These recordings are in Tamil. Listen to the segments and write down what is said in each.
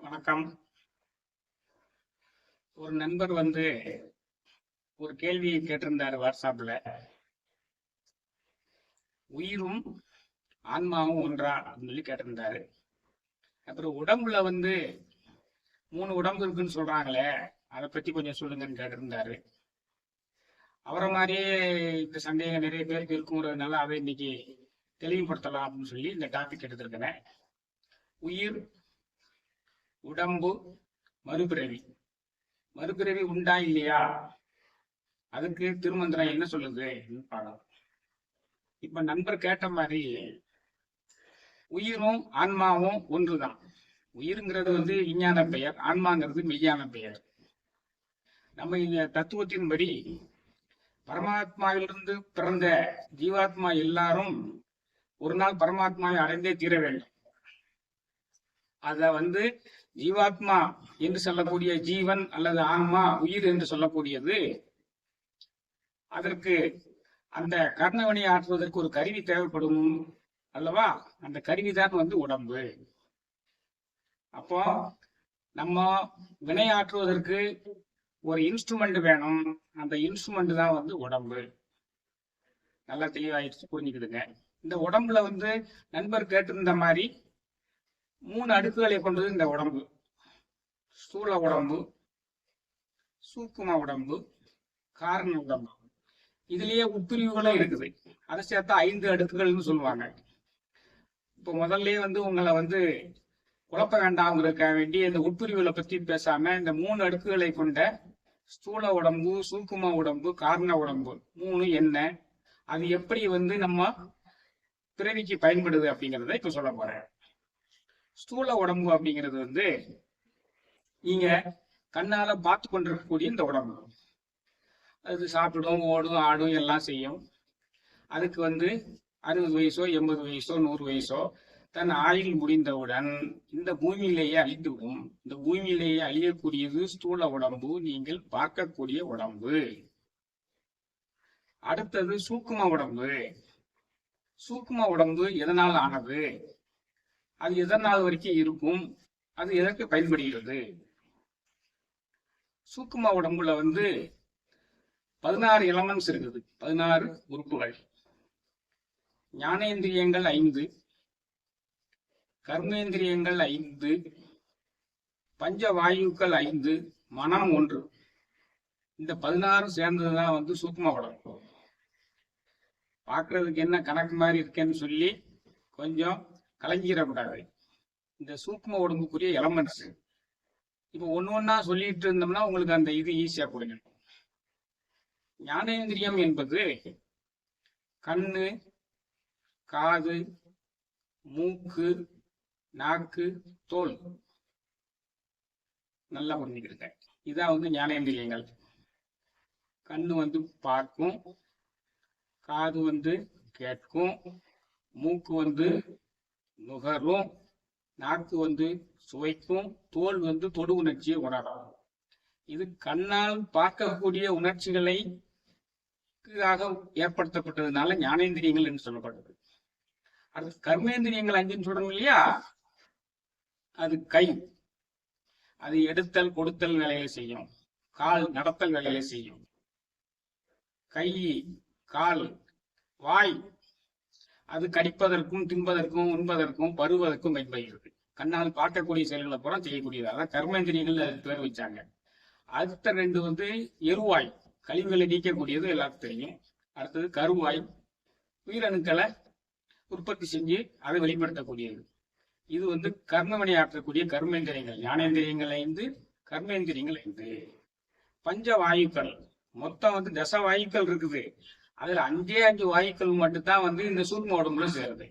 வணக்கம். ஒரு நண்பர் ஒரு கேள்வியை கேட்டிருந்தாரு வாட்ஸ்அப்ல. உயிரும் ஆன்மாவும் ஒன்றா அப்படின்னு சொல்லி கேட்டிருந்தாரு. அப்புறம் உடம்புல 3 உடம்பு இருக்குன்னு சொல்றாங்களே, அதை பத்தி கொஞ்சம் சொல்லுங்கன்னு கேட்டிருந்தாரு. அவரை மாதிரியே இந்த சந்தேகம் நிறைய பேருக்கு இருக்குங்கிறதுனால அதை இன்னைக்கு தெளிவுபடுத்தலாம் அப்படின்னு சொல்லி இந்த டாபிக் எடுத்திருக்கிறேன். உயிர், உடம்பு, மறுபிறவி. மறுபிறவி உண்டா இல்லையா, அதுக்கு திருமந்திரம் என்ன சொல்லுது பாடம். இப்ப நண்பர் கேட்ட மாதிரி உயிரும் ஆன்மாவும் ஒன்றுதான். உயிருங்கிறது விஞ்ஞான பெயர், ஆன்மாங்கிறது மெய்யான பெயர். நம்ம இந்த தத்துவத்தின்படி பரமாத்மாவிலிருந்து பிறந்த ஜீவாத்மா எல்லாரும் ஒரு நாள் பரமாத்மாவை அடைந்தே தீர வேண்டும். அத ஜீவாத்மா என்று சொல்லக்கூடிய ஜீவன் அல்லது ஆன்மா, உயிர் என்று சொல்லக்கூடியது, அதற்கு அந்த கர்ணவினை ஆற்றுவதற்கு ஒரு கருவி தேவைப்படும் அல்லவா. அந்த கருவிதான் உடம்பு. அப்போ நம்ம வினையாற்றுவதற்கு ஒரு இன்ஸ்ட்ருமெண்ட் வேணும். அந்த இன்ஸ்ட்ருமெண்ட் தான் உடம்பு. நல்லா தெளிவாயிடுச்சு, புரிஞ்சுக்கிடுங்க. இந்த உடம்புல நண்பர் கேட்டிருந்த மாதிரி 3 அடுக்குகளை கொண்டது இந்த உடம்பு. ஸ்தூல உடம்பு, சூக்கும உடம்பு, காரண உடம்பு. இதுலயே உட்பிரிவுகளும் இருக்குது. அதை சேர்த்தா 5 அடுக்குகள்னு சொல்லுவாங்க. இப்போ முதல்ல உங்களை குழப்ப வேண்டாம்ங்கிறதுக்காக வேண்டி இந்த உட்பிரிவுகளை பத்தி பேசாம இந்த 3 அடுக்குகளை கொண்ட ஸ்தூல உடம்பு, சூக்கும உடம்பு, காரண உடம்பு 3 என்ன, அது எப்படி நம்ம பிறவிக்கு பயன்படுது அப்படிங்கிறத இப்ப சொல்ல போறேன். ஸ்தூல உடம்பு அப்படிங்கிறது நீங்க கண்ணால பார்த்து கொண்டிருக்கக்கூடிய இந்த உடம்பு. அது சாப்பிடும், ஓடும், ஆடும், எல்லாம் செய்யும். அதுக்கு 60 வயசோ 80 வயசோ 100 வயசோ தன் ஆயுள் முடிந்தவுடன் இந்த பூமியிலேயே அழிந்துவிடும். இந்த பூமியிலேயே அழியக்கூடியது ஸ்தூல உடம்பு, நீங்கள் பார்க்கக்கூடிய உடம்பு. அடுத்தது சூக்கும உடம்பு. சூக்கும உடம்பு எதனால் ஆனது, அது எதனால் வரைக்கும் இருக்கும், அது எதற்கு பயன்படுகிறது. சூக்கும உடம்புல 16 எலமெண்ட்ஸ் இருக்குது, 16 உறுப்புகள். ஞானேந்திரியங்கள் 5, கர்மேந்திரியங்கள் 5, பஞ்ச வாயுக்கள் 5, மனம் 1. இந்த 16 சேர்ந்ததுதான் சூக்கும உடம்பு. பார்க்கறதுக்கு என்ன கணக்கு மாதிரி இருக்கேன்னு சொல்லி கொஞ்சம் கலங்கிடக்கூடாது. இந்த சூக்கும உடம்புக்குரிய எலமெண்ட்ஸ் இப்ப ஒண்ணா சொல்லிட்டு இருந்தோம்னா உங்களுக்கு அந்த இது ஈஸியா புரிஞ்சிடும். ஞானேந்திரியம் என்பது கண்ணு, காது, மூக்கு, நாக்கு, தோல். நல்லா புரிஞ்சுக்கிடுங்க. இதான் ஞானேந்திரியங்கள். கண்ணு பார்க்கும், காது கேட்கும், மூக்கு நுகரும், நாக்கு சுவைக்கும், தோல் தொடு உணர்ச்சியை உணரும். இது கண்ணால் பார்க்கக்கூடிய உணர்ச்சிகளை ஏற்படுத்தப்பட்டதுனால ஞானேந்திரியங்கள் என்று சொல்லப்படுது. அடுத்து கர்மேந்திரியங்கள் 5ன்னு சொல்றோம் இல்லையா. அது கை, அது எடுத்தல் கொடுத்தல் வேலையை செய்யும். கால் நடத்தல் வேலையை செய்யும். கை, கால், வாய், அது கடிப்பதற்கும் தின்பதற்கும் உண்பதற்கும் பருவதற்கும் பயன்படுகிறது. கண்ணால் பார்க்கக்கூடிய செயல்களை பூரா செய்யக்கூடியது. அதான் கர்மேந்திரியங்கள் அதுக்கு பேர் வச்சாங்க. அடுத்த 2 எருவாய், கழிவுகளை நீக்கக்கூடியது, எல்லாத்துக்கும் தெரியும். அடுத்தது கருவாய், உயிரணுக்களை உற்பத்தி செஞ்சு அதை வெளிப்படுத்தக்கூடியது. இது கர்மவினை ஆற்றக்கூடிய கர்மேந்திரியங்கள். ஞானேந்திரியங்கள் 5, கர்மேந்திரியங்கள் 5. பஞ்ச வாயுக்கள் மொத்தம் தச வாயுக்கள் இருக்குது. அதுல 5 வாயுக்கள் மட்டும்தான் இந்த சூக்ம உடம்புல சேருது.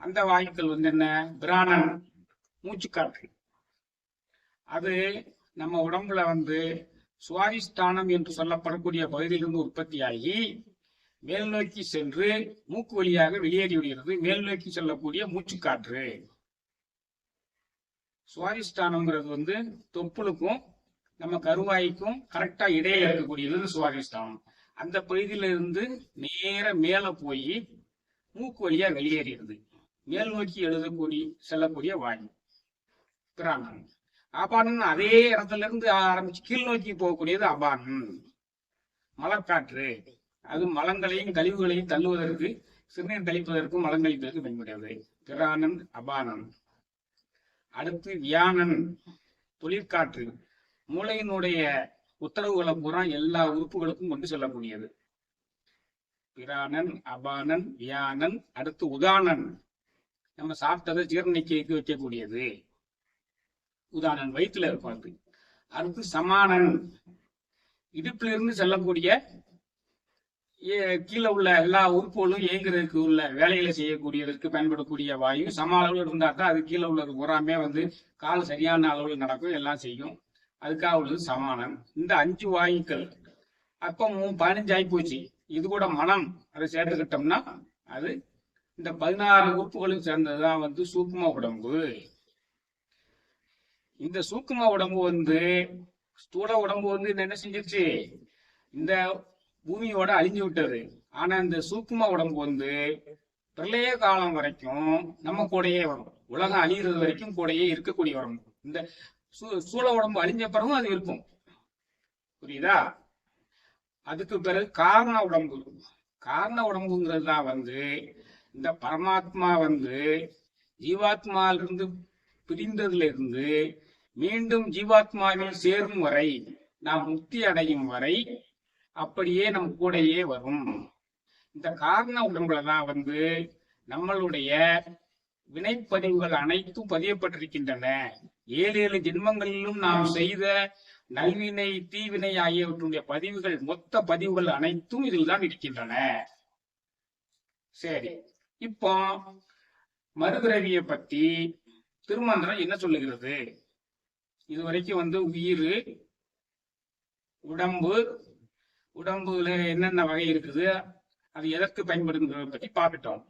அந்த வாயுக்கள் என்ன, பிராணன், மூச்சுக்காற்று. அது நம்ம உடம்புல சுவாதிஷ்டானம் என்று சொல்லப்படக்கூடிய பகுதியிலிருந்து உற்பத்தியாகி மேல் நோக்கி சென்று மூக்கு வழியாக வெளியேறி விடுகிறது. மேல் நோக்கி செல்லக்கூடிய மூச்சுக்காற்று. சுவாதிஷ்டானம்ங்கிறது தொப்புளுக்கும் நம்ம கருவாய்க்கும் கரெக்டா இடையில இருக்கக்கூடியது சுவாதிஷ்டானம். அந்த பகுதியில இருந்து நேர மேல போய் மூக்கு வழியா வெளியேறிடுது. மேல் நோக்கி செல்லக்கூடிய வாயு. பிராணன். அபானன் அதே இடத்துல இருந்து ஆரம்பிச்சு கீழ் நோக்கி போகக்கூடியது அபானன், மலர்காற்று. அது மலங்களையும் கழிவுகளையும் தள்ளுவதற்கு, சிறுநீர் கழிப்பதற்கும் மலம் கழிப்பதற்கு பயன்படுகிறது. பிராணன், அபானன். அடுத்து வியானன், தொழிற்காற்று. மூளையினுடைய உத்தரவுகளை பூரா எல்லா உறுப்புகளுக்கும் கொண்டு செல்லக்கூடியது. பிராணன், அபானன், வியானன். அடுத்து உதானன், நம்ம சாப்பிட்டதை ஜீரணிக்க வைக்கக்கூடியது. உதானன் வயிற்றுல இருக்கும் அது. அடுத்து சமானன், இடுப்புல இருந்து செல்லக்கூடிய கீழே உள்ள எல்லா உறுப்புகளும் இயங்குறதுக்கு உள்ள வேலைகளை செய்யக்கூடியதற்கு பயன்படக்கூடிய வாயு. சம அளவில் இருந்தா தான் அது கீழே உள்ளது பூராமே கால் சரியான அளவில் நடக்கும், எல்லாம் செய்யும். அதுக்காக உள்ளது சமானன். இந்த 5 வாயுக்கள் அப்போ 15 ஆகி போச்சு. இது கூட மனம் அதை சேர்த்துக்கிட்டோம்னா அது இந்த 16 உறுப்புகளும் சேர்ந்ததுதான் சூக்கும உடம்பு. இந்த சூக்கும உடம்பு ஸ்தூல உடம்பு என்ன செஞ்சிருச்சு, இந்த பூமியோட அழிஞ்சு விட்டது. ஆனா இந்த சூக்கும உடம்பு பிரளய காலம் வரைக்கும் நம்ம கூடையே வரும். உலகம் அழிகிறது வரைக்கும் கூடையே இருக்கக்கூடிய உடம்பு. இந்த சூழ உடம்பு அழிஞ்ச பிறகும் அது இருக்கும். புரியுதா? அதுக்கு பிறகு காரண உடம்பு. காரண உடம்புங்கிறது தான் இந்த பரமாத்மா ஜீவாத்மாவிலிருந்து பிரிந்ததுல இருந்து மீண்டும் ஜீவாத்மாவில் சேரும் வரை, நாம் முக்தி அடையும் வரை அப்படியே நம் கூடையே வரும். இந்த காரண உடம்புலதான் நம்மளுடைய வினைப்பதிவுகள் அனைத்தும் பதியப்பட்டிருக்கின்றன. 7 ஜென்மங்களிலும் நாம் செய்த நல்வினை தீவினை ஆகியவற்றுடைய பதிவுகள், மொத்த பதிவுகள் அனைத்தும் இதில் தான் இருக்கின்றன. சரி, இப்போ மறுபிறவியை பத்தி திருமந்திரம் என்ன சொல்லுகிறது? இதுவரைக்கும் உயிர், உடம்புல என்னென்ன வகை இருக்குது, அது எதற்கு பயன்படுங்கிறத பத்தி பார்த்துட்டோம்.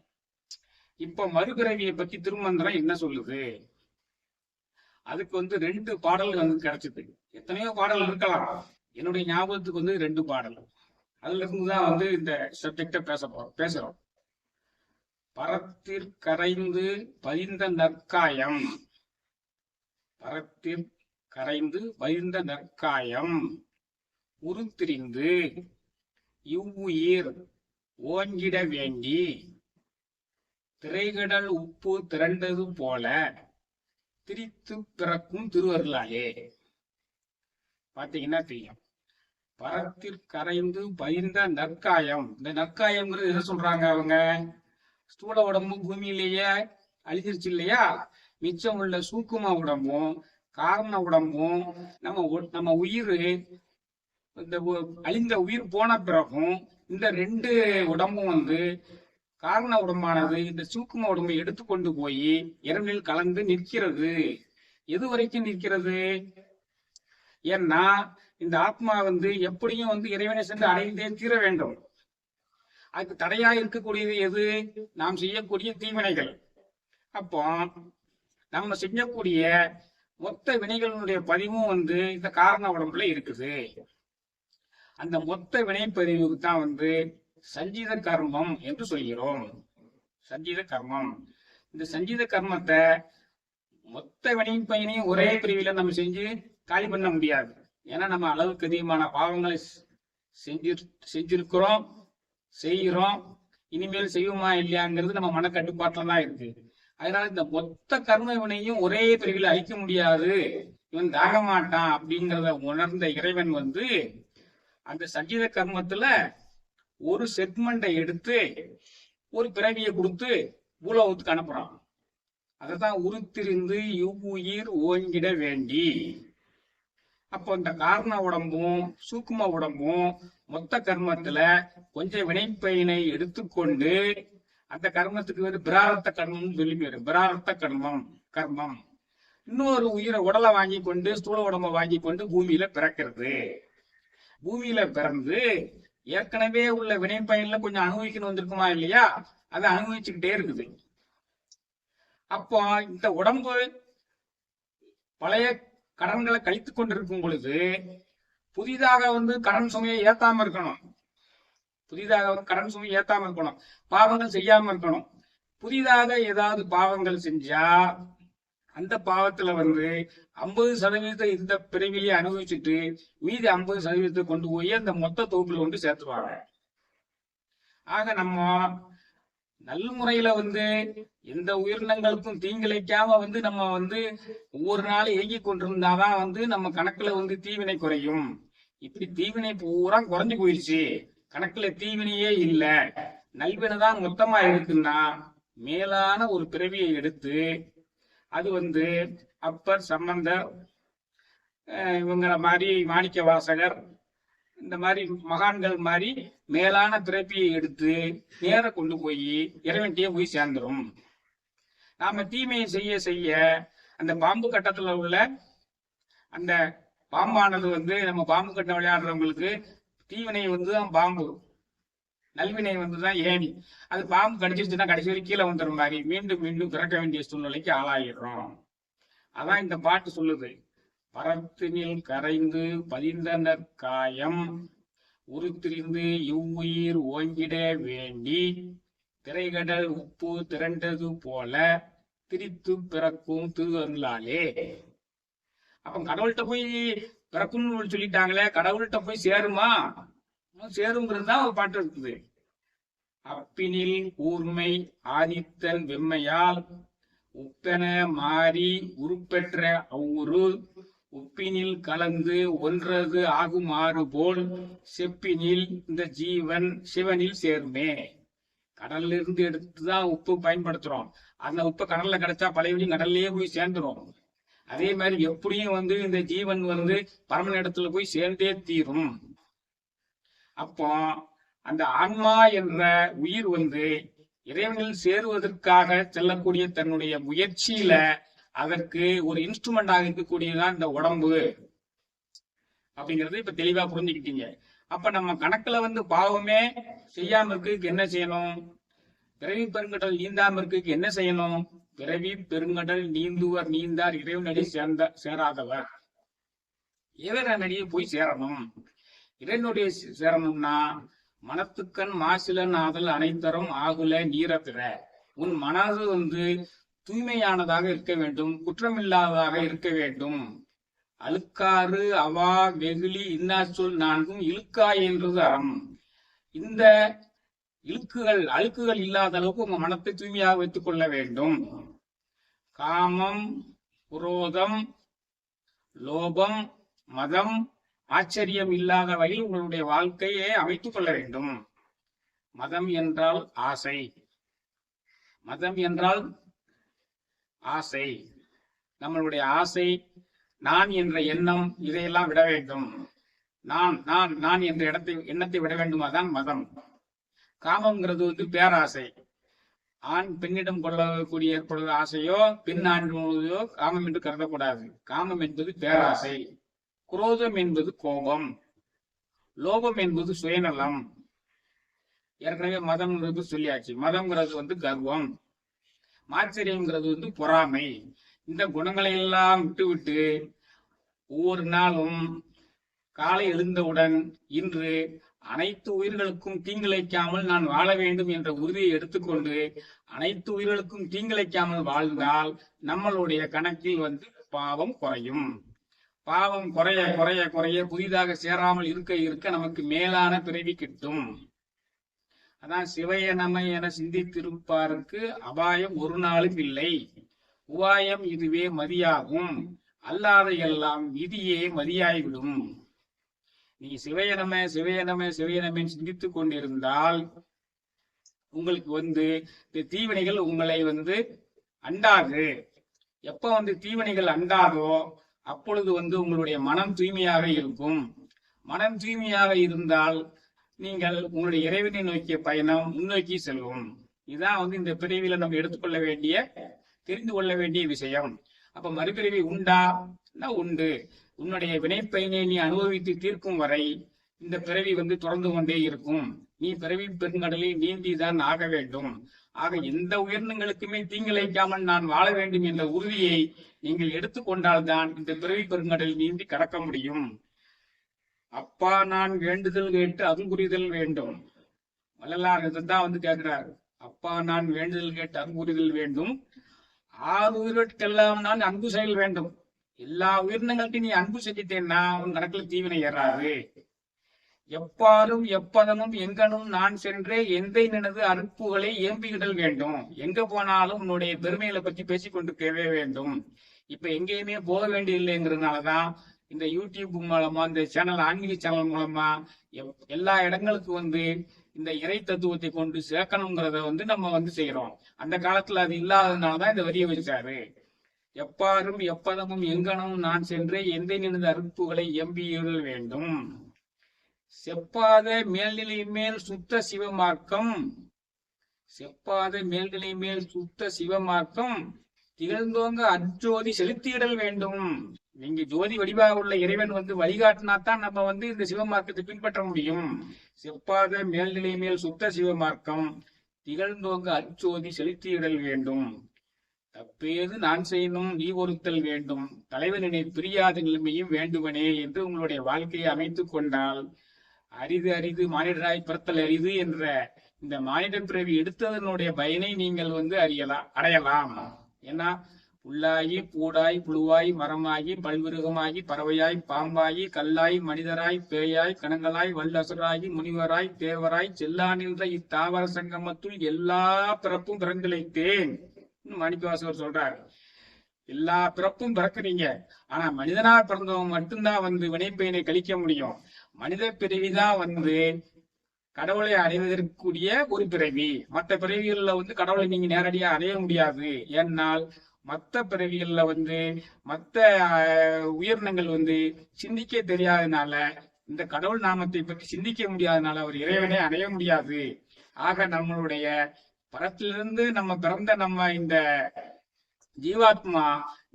இப்போ மறுபிறவியை பத்தி திருமந்திரம் என்ன சொல்லுது? அதுக்கு 2 பாடல்கள் கிடைச்சது. எத்தனையோ பாடல் இருக்கலாம், என்னுடைய ஞாபகத்துக்கு 2 பாடல். அதுல இருந்துதான் இந்த சப்ஜெக்ட பேசுறோம். பரத்திற்கரைந்து பதிந்த நற்காயம், பரத்திற்கரைந்து பதிந்த நற்காயம் உருத்திரிந்து இவ்வுயிர் ஓங்கிட வேண்டி திரைகடல் உப்பு திரண்டது போல திரித்து பிறக்கும் திருவருளாயே. பாத்தீங்கன்னா தெரியும். பரத்திற்கரைந்து பதிந்த நற்காயம். இந்த நற்காயம்ங்கிறது எது சொல்றாங்க? அவங்க ஸ்தூல உடம்பு பூமியிலேயே அழிஞ்சிருச்சு இல்லையா? மிச்சம் உள்ள சூக்கும உடம்பும் காரண உடம்பும் நம்ம உயிர், இந்த அழிந்த உயிர் போன பிறகும் இந்த 2 உடம்பும் காரண உடம்பானது இந்த சூக்கும உடம்பை எடுத்துக்கொண்டு போய் இறைவனில் கலந்து நிற்கிறது. எது வரைக்கும் நிற்கிறது? ஏன்னா இந்த ஆத்மா எப்படியும் இறைவனை சென்று அடைந்தே தீர வேண்டும். அதுக்கு தடையா இருக்கக்கூடியது எது? நாம் செய்யக்கூடிய தீவினைகள். அப்போ நம்ம செய்யக்கூடிய மொத்த வினைகளுடைய பதிவும் இந்த காரண உடம்புல இருக்குது. அந்த மொத்த வினைப்பதிவுக்கு தான் சஞ்சீத கர்மம் என்று சொல்கிறோம். சஞ்சீத கர்மம். இந்த சஞ்சீத கர்மத்தை மொத்த வினையின் பயனையும் ஒரே பிரிவில நம்ம செஞ்சு காலி பண்ண முடியாது. ஏன்னா நம்ம அளவுக்கு அதிகமான பாவங்களை செஞ்சிருக்கிறோம், செய்கிறோம், இனிமேல் செய்வோமா இல்லையாங்கிறது நம்ம மனக்கட்டுப்பாட்டில் தான் இருக்கு. அதனால இந்த மொத்த கர்ம வினையும் ஒரே பிரிவில் அழிக்க முடியாது, இவன் தாக மாட்டான் அப்படிங்கிறத உணர்ந்த இறைவன் அந்த சஞ்சீத கர்மத்துல ஒரு செக்மெண்டை எடுத்து ஒரு பிறவியை கொடுத்து பூலோகத்துக்கு அனுப்புறான். அதைதான் உருத்திருந்து இவ்வுயிர் ஓங்கிட வேண்டி. அப்போ இந்த காரண உடம்பும் சூக்கும உடம்பும் மொத்த கர்மத்துல கொஞ்சம் வினைப்பயனை எடுத்துக்கொண்டு அந்த கர்மத்துக்கு பிராரத்த கர்மம் சொல்லி பேரு. பிராரத்த கர்மம் இன்னொரு உயிரை உடலை வாங்கி கொண்டு ஸ்தூல உடம்பை வாங்கி கொண்டு பூமியில பிறக்கிறது. பூமியில பிறந்து ஏற்கனவே உள்ள வினைப்பயன்ல கொஞ்சம் அனுபவிக்கணும் வந்திருக்குமா இல்லையா? அதை அனுபவிச்சுக்கிட்டே இருக்குது. அப்போ இந்த உடம்பு பழைய கடன்களை கழித்து கொண்டிருக்கும் பொழுது புதிதாக கடன் சுமையை ஏத்தாம இருக்கணும். புதிதாக கடன் சுமையை ஏத்தாம இருக்கணும், பாவங்கள் செய்யாம இருக்கணும். புதிதாக ஏதாவது பாவங்கள் செஞ்சா அந்த பாவத்துல வந்து 50% இந்த பிறவிலேயே அனுபவிச்சுட்டு மீதி 50% கொண்டு போய் அந்த மொத்த தொகுப்புல வந்து சேர்த்துருவாங்க. ஆக நம்ம நல்ல முறையில வந்து எந்த உயிரினங்களுக்கும் தீங்கிழைக்காம வந்து நம்ம வந்து ஒவ்வொரு நாளும் இயங்கி கொண்டிருந்தாதான் வந்து நம்ம கணக்குல வந்து தீவினை குறையும். இப்படி தீவினை பூரா குறைஞ்சு போயிடுச்சு, கணக்குல தீவினையே இல்ல, நல்வினை தான் மொத்தமா இருக்குன்னா மேலான ஒரு பிறவியை எடுத்து அது வந்து அப்பர், சம்பந்தர், இவங்களை மாதிரி மாணிக்க வாசகர், இந்த மாதிரி மகான்கள் மாதிரி மேலான பிறப்பியை எடுத்து நேர கொண்டு போய் இறைவன்கிட்டயே போய் சேர்ந்துரும். நாம தீமையை செய்ய செய்ய அந்த பாம்பு கட்டத்துல உள்ள அந்த பாம்பானது வந்து நம்ம பாம்பு கட்டம் விளையாடுறவங்களுக்கு தீவினை வந்துதான் பாம்பு, நல்வினை வந்துதான் ஏணி. அது பாம்பு கடிச்சிருச்சுன்னா கடைசி வரைக்கும் கீழே வந்துடும் மாதிரி மீண்டும் மீண்டும் பிறக்க வேண்டிய சூழ்நிலைக்கு ஆளாயிடுறோம். அதான் இந்த பாட்டு சொல்லுது, பரத்தினில் கரைந்து பதிந்தனர் காயம் உருத்திரிந்து இவ்வுயிர் ஓங்கிட வேண்டி திரைகடல் உப்பு திரண்டது போல திரித்து பிறக்கும் திருவருளாலே. அப்ப கடவுள்கிட்ட போய் பிறக்கும்னு சொல்லிட்டாங்களே, கடவுள்கிட்ட போய் சேருமா? சேருங்கிறது தான் ஒரு பாட்டு இருக்குது. அப்பினில் கூர்மை ஆதித்தன் வெம்மையால் உப்பென மாறி உருப்பெற்ற அவ்வுரு உப்பினில் கலந்து ஒன்றது ஆகுமாறு போல் செப்பினில் இந்த ஜீவன் சிவனில் சேருமே. கடல்ல இருந்து எடுத்துதான் உப்பு பயன்படுத்துறோம். அந்த உப்பு கடல்ல கிடைச்சா பழையபடி கடல்லையே போய் சேர்ந்துரும். அதே மாதிரி எப்படியும் வந்து இந்த ஜீவன் வந்து பரமன் இடத்துல போய் சேர்ந்தே தீரும். அப்போ அந்த ஆன்மா என்ற உயிர் வந்து இறைவனில் சேருவதற்காக செல்லக்கூடிய தன்னுடைய முயற்சியில அதற்கு ஒரு இன்ஸ்ட்ருமெண்டாக இருக்கக்கூடியதான் இந்த உடம்பு அப்படிங்கறது இப்ப தெளிவா புரிஞ்சுக்கிட்டீங்க. அப்ப நம்ம கணக்குல வந்து பாவமே செய்யாம இருக்கு என்ன செய்யணும்? பிறவி பெருங்கடல் நீந்தாம இருக்கு என்ன செய்யணும்? பிறவி பெருங்கடல் நீந்துவர் நீந்தார் இறைவனடி சேராதவர். இறைவனடியே போய் சேரணும். இறைவனுடைய சேரணும்னா மனத்துக்கண் மாசிலன் ஆதல் அனைத்தரும் ஆகுல நீர பிற. உன் மனது வந்து தூய்மையானதாக இருக்க வேண்டும், குற்றமில்லாததாக இருக்க வேண்டும். அழுக்காறு அவா வெகுளி இன்னா சொல் நான்கும் இழுக்கா என்றது அறம். இந்த அழுக்குகள் இல்லாத அளவுக்கு உங்க மனத்தை தூய்மையாக வைத்துக் கொள்ள வேண்டும். காமம், குரோதம், லோபம், மதம், ஆச்சரியம் இல்லாத வகையில் உங்களுடைய வாழ்க்கையை அமைத்துக் கொள்ள வேண்டும். மதம் என்றால் ஆசை, மதம் என்றால் ஆசை. நம்மளுடைய ஆசை, நான் என்ற எண்ணம், இதையெல்லாம் விட வேண்டும். நான் நான் நான் என்ற எண்ணத்தை விட வேண்டும். அதான் மதம். காமம்ங்கிறது வந்து பேராசை. ஆண் பெண்ணிடம் கொள்ளக்கூடிய ஏற்படுவது ஆசையோ, பெண் ஆண் காமம் என்று கருதக்கூடாது. காமம் என்பது பேராசை. குரோதம் என்பது கோபம். லோபம் என்பது சுயநலம். ஏற்கனவே மதம்ங்கிறது சொல்லியாச்சு. மதம்ங்கிறது வந்து கர்வம். ஆச்சரியம்ங்கிறது வந்து பொறாமை. இந்த குணங்களை எல்லாம் விட்டு ஒவ்வொரு நாளும் காலை எழுந்தவுடன் இன்று அனைத்து உயிர்களுக்கும் தீங்கிழைக்காமல் நான் வாழ வேண்டும் என்ற உறுதியை எடுத்துக்கொண்டு அனைத்து உயிர்களுக்கும் தீங்கிழைக்காமல் வாழ்ந்தால் நம்மளுடைய கணக்கில் வந்து பாவம் குறையும். பாவம் குறைய குறைய குறைய புதிதாக சேராமல் இருக்க இருக்க நமக்கு மேலான பிறவி கிட்டும். அதான் சிவைய நம என சிந்தித்திருப்பாருக்கு அபாயம் ஒரு நாளும் இல்லை. உபாயம் இதுவே மதியாகும், அல்லாத எல்லாம் விதியே மதியாய்விடும். நீ சிவையனமே சிவையனமே சிவையனமே சிந்தித்துக் கொண்டிருந்தால் உங்களுக்கு வந்து இந்த தீவினைகள் உங்களை வந்து அண்டாது. எப்ப வந்து தீவினைகள் அண்டாதோ அப்பொழுது வந்து உங்களுடைய மனம் தூய்மையாக இருக்கும். மனம் தூய்மையாக இருந்தால் நீங்கள் உங்களுடைய இறைவனை நோக்கிய பயணம் முன்னோக்கி செல்லும். இதுதான் வந்து இந்த பிறவியில நம்ம எடுத்துக்கொள்ள வேண்டிய, தெரிந்து கொள்ள வேண்டிய விஷயம். அப்ப மறுபிறவி உண்டா? உண்டு. உன்னுடைய வினைப்பயனை நீ அனுபவித்து தீர்க்கும் வரை இந்த பிறவி வந்து தொடர்ந்து கொண்டே இருக்கும். நீ பிறவி பெருங்கடலில் நீந்திதான் ஆக வேண்டும். ஆக எந்த உயிரினங்களுக்குமே தீங்கிழைக்காமல் நான் வாழ வேண்டும் என்ற உறுதியை நீங்கள் எடுத்துக்கொண்டால்தான் இந்த பிறவி பெருங்கடலில் நீந்தி கடக்க முடியும். அப்பா நான் வேண்டுதல் கேட்டு அருள் புரிதல் வேண்டும். வள்ளலார் இதான் வந்து கேட்கிறார். அப்பா நான் வேண்டுதல் கேட்டு அருள் புரிதல் வேண்டும், ஆறு உயிர்களுக்கெல்லாம் நான் அன்பு செயல் வேண்டும். எல்லா உயிரினங்கள்ட்டையும் நீ அன்பு செஞ்சுட்டேன்னா உன் கணக்குல தீவினை ஏறாது. எப்பாரும் எப்பதமும் எங்கனும் நான் சென்றே எந்தை நினது அருப்புகளை ஏம்பிக்கிடல் வேண்டும். எங்க போனாலும் உன்னுடைய பெருமைகளை பத்தி பேசிக்கொண்டிருக்கவே வேண்டும். இப்ப எங்கேயுமே போக வேண்டியதில்லைங்கிறதுனாலதான் இந்த யூடியூப் மூலமா, இந்த சேனல், ஆன்மீக சேனல் மூலமா எல்லா இடங்களுக்கும் இந்த இறை தத்துவத்தை கொண்டு சேர்க்கணுங்கிறத நம்ம செய்யறோம். அந்த காலத்துல அது இல்லாததுனாலதான் இந்த வரியை வச்சாரு. எப்பாரும் எப்பதமும் எங்கனும் நான் சென்றே எந்தை நினது அருப்புகளை எம்பியுள் வேண்டும். செப்பாத மேல்நிலை மேல் சுத்த சிவமார்க்கம், செப்பாத மேல்நிலை மேல் சுத்த சிவமார்க்கம் திகழ்ந்தோங்க அச்சோதி செலுத்திடல் வேண்டும். நீங்க ஜோதி வடிவாக உள்ள இறைவன் வழிகாட்டினாத்தான் நம்ம இந்த சிவமார்க்கத்தை பின்பற்ற முடியும். செப்பாத மேல்நிலை மேல் சுத்த சிவமார்க்கம் திகழ்ந்தோங்க அச்சோதி செலுத்திடல் வேண்டும். தப்பேது நான் செய்யணும் நீ ஒருத்தல் வேண்டும். தலைவனினை பிரியாத நிலைமையும் வேண்டுவனே என்று உங்களுடைய வாழ்க்கையை அமைத்துக் கொண்டால் அரிது அரிது மானிடராய் பிறத்தல் அரிது என்ற இந்த மானிட பிறவி எடுத்ததனுடைய பயனை நீங்கள் அடையலாம். ஏன்னா புல்லாகி பூடாய் புழுவாய் மரமாகி பல்விருகமாகி பறவையாய் பாம்பாகி கல்லாய் மனிதராய் பேயாய் கணங்களாய் வல்லசுராகி முனிவராய் தேவராய் செல்லா நின்ற இத்தாவர சங்கமத்துள் எல்லா பிறப்பும் பிறந்திழைத்தேன் மாணிக்கவாசகர் சொல்றார். எல்லா பிறப்பும் பிறக்குறீங்க, ஆனா மனிதனா பிறந்தவங்க மட்டும்தான் வினைப்பயனை கழிக்க முடியும். மனித பிறவிதான் கடவுளை அடைவதற்குரிய ஒரு பிறவி. மற்ற பிறவிகள்ல கடவுளை நீங்க நேரடியா அடைய முடியாது. ஏன்னால் மற்ற பிறவிகள்ல மற்ற உயிரினங்கள் சிந்திக்க தெரியாதனால, இந்த கடவுள் நாமத்தை பற்றி சிந்திக்க முடியாதனால அவர் இறைவனை அடைய முடியாது. ஆக நம்மளுடைய பரத்திலிருந்து நம்ம பிறந்த நம்ம இந்த ஜீவாத்மா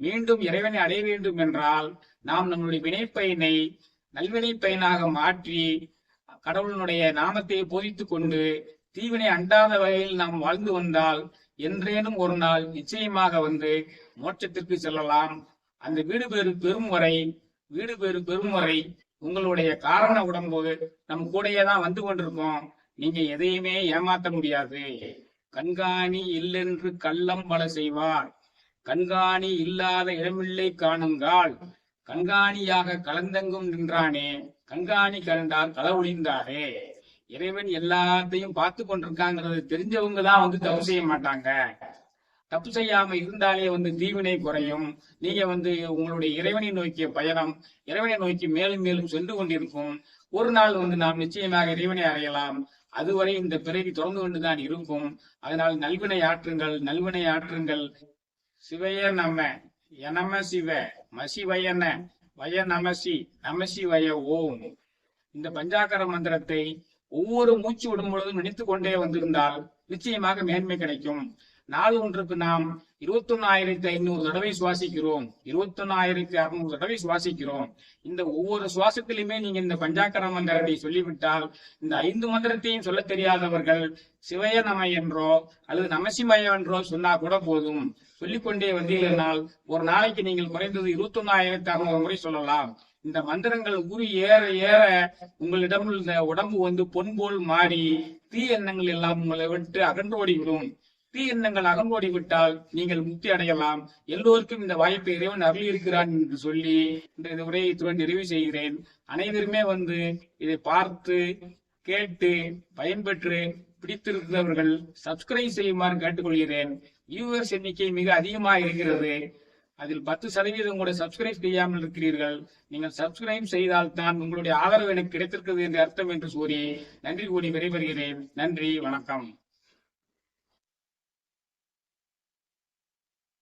மீண்டும் இறைவனை அடைய வேண்டும் என்றால் நாம் நம்மளுடைய வினைப்பயனை நல்வினை பயனாக மாற்றி கடவுளுடைய நாமத்தை போதித்துக் கொண்டு தீவினை அண்டாத வகையில் நாம் வாழ்ந்து வந்தால் என்றேனும் ஒரு நாள் நிச்சயமாக மோட்சத்திற்கு செல்லலாம். அந்த வீடு பேறு பெறும் வரை உங்களுடைய காரண உடம்பு நம் கூடையே தான் கொண்டிருக்கோம். நீங்க எதையுமே ஏமாற்ற முடியாது. கண்காணி இல்லென்று கள்ளம் பல செய்வார், கண்காணி இல்லாத இடமில்லை காணுங்கால், கண்காணியாக கலந்தெங்கும் நின்றானே கண்காணி கண்டார் களவொழிந்தாரே. இறைவன் எல்லாத்தையும் பார்த்து கொண்டிருக்காங்கிறது தெரிஞ்சவங்க தான் தப்பு செய்ய மாட்டாங்க. தப்பு செய்யாம இருந்தாலே தீவினை குறையும். நீங்க உங்களுடைய இறைவனை நோக்கிய பயணம் இறைவனை நோக்கி மேலும் மேலும் சென்று கொண்டிருக்கும். ஒரு நாள் நாம் நிச்சயமாக இறைவனை அடையலாம். அதுவரை இந்த பிறவி தொடர்ந்து கொண்டுதான் இருக்கும். அதனால் நல்வினை ஆற்றுங்கள். சிவைய நம சிவ மசி வயன வய நமசி நமசி வய ஓம். இந்த பஞ்சாக்கர மந்திரத்தை ஒவ்வொரு மூச்சு விடும் பொழுதும் நினைத்து கொண்டே வந்திருந்தால் நிச்சயமாக மேன்மை கிடைக்கும். நாள் ஒன்றுக்கு நாம் 21,500 தடவை சுவாசிக்கிறோம், 21,600 தடவை சுவாசிக்கிறோம். இந்த ஒவ்வொரு சுவாசத்திலுமே நீங்க இந்த பஞ்சாக்கர மந்திரத்தை சொல்லிவிட்டால், இந்த 5 மந்திரத்தையும் சொல்ல தெரியாதவர்கள் சிவய நம என்றோ அல்லது நமசிமய என்றோ சொன்னா கூட போதும். சொல்லிக்கொண்டே வந்தீர்களால் ஒரு நாளைக்கு நீங்கள் குறைந்தது 21,600 முறை சொல்லலாம். இந்த மந்திரங்கள் உரி ஏற ஏற உங்களிடம் இந்த உடம்பு பொன் போல் மாறி தீ எண்ணங்கள் எல்லாம் உங்களை விட்டு அகன்றோடிவிடும். தீ எண்ணங்கள் அகன்றோடி விட்டால் நீங்கள் முக்தி அடையலாம். எல்லோருக்கும் இந்த வாய்ப்பை இறைவன் அருள் இருக்கிறான் என்று சொல்லி இந்த உரையை இத்துடன் நிறைவு செய்கிறேன். அனைவருமே இதை பார்த்து கேட்டு பயன்பெற்று பிடித்திருக்கிறவர்கள் சப்ஸ்கிரைப் செய்யுமாறு கேட்டுக்கொள்கிறேன். வியூவர்ஸ் எண்ணிக்கை மிக அதிகமாக இருக்கிறது. அதில் 10% கூட சப்ஸ்கிரைப் செய்யாமல் இருக்கிறீர்கள். நீங்கள் சப்ஸ்கிரைப் செய்தால்தான் உங்களுடைய ஆதரவு எனக்கு கிடைத்திருக்கிறது என்று அர்த்தம் என்று கூறி நன்றி கூறி விடைபெறுகிறேன். நன்றி, வணக்கம்.